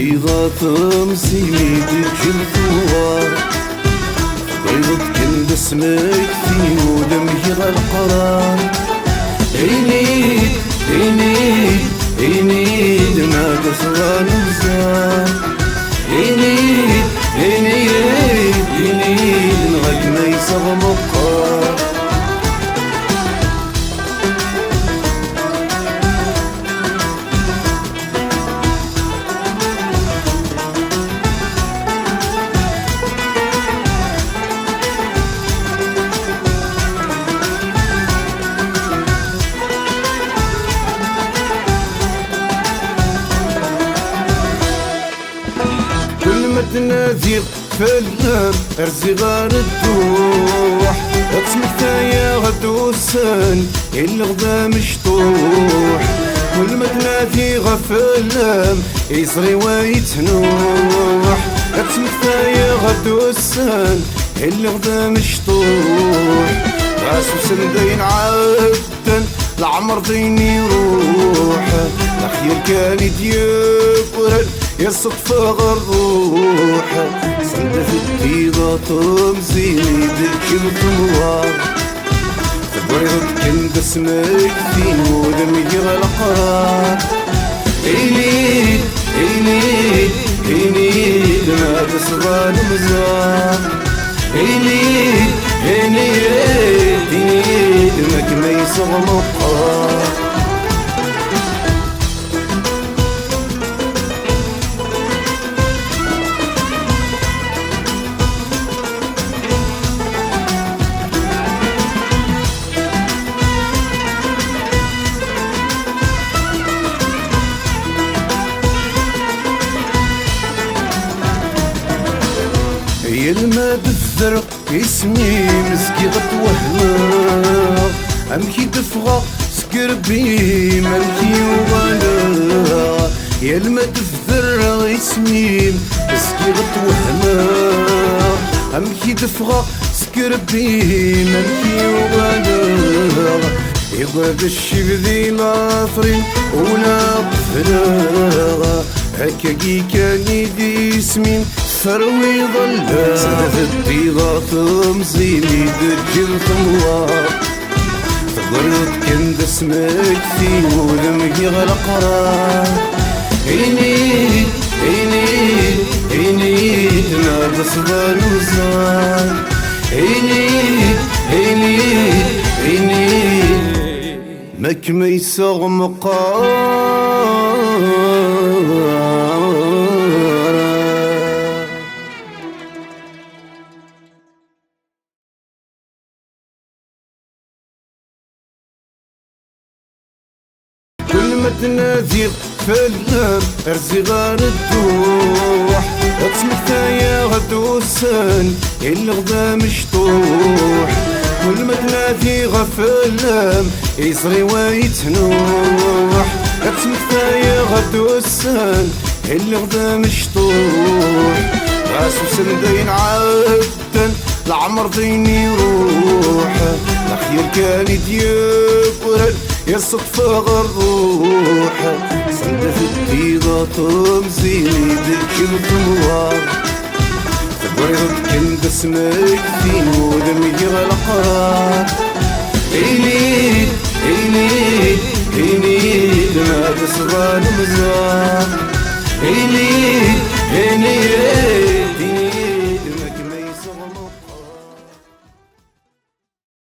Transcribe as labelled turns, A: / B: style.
A: ضاطم سيدي كل ثوار بيضت كل اسمك في ودمي القرار عينيد عينيد عينيد ما قصران وزار عينيد عينيد عينيد نغك ما يصغ مقار تنادي فلان ارزي غار الدوح اسمك يا غدوسان اللي غدا مشطوح كل ما تنادي غفلام يصري ويتنوح اسمك يا غدوسان اللي غدا مشطوح راسو سندين عدن العمر ديني يروح الخير كان يديك يا صدفة غروح سندة في الديضة مزيد كل ثموار تبرد كند اسمك في ودمي القرار عينيد عينيد عينيد ما تصغى المزار عينيد عينيد عينيد ما يصغى مقار يلما بالذرق اسمي مسكي غتوهنا امكي تفغى سكربي مالكي وغالا يلما بالذرق اسمي مسكي غتوهنا امكي تفغى سكربي مالكي وغالا يقعد الشبذي لاطري ولا قفلا هكاكي كان يدي اسمين ثروي ظلها سنة البيضة تمزيني درجل ثموار تقرد كند اسمك في ودمي غلقرار عينيد عينيد عينيد ما تصغى الوزار عينيد عينيد عينيد ماك ما يساغ مقار كل ما تنادي فلان ارزي غار الدوح اسمك يا غدوسان اللي غدا مشطوح كل ما تنادي غفلام يصري ويتنوح اسمك يا غدوسان اللي غدا مشطوح راسو سندين عدن العمر ديني يروح الخير كان يديك يا صدفة غروح سندة في الديضة مزيد كل ثموار تبرد كند اسمك في ودمي القرار عينيد عينيد عينيد ما تصغى المزار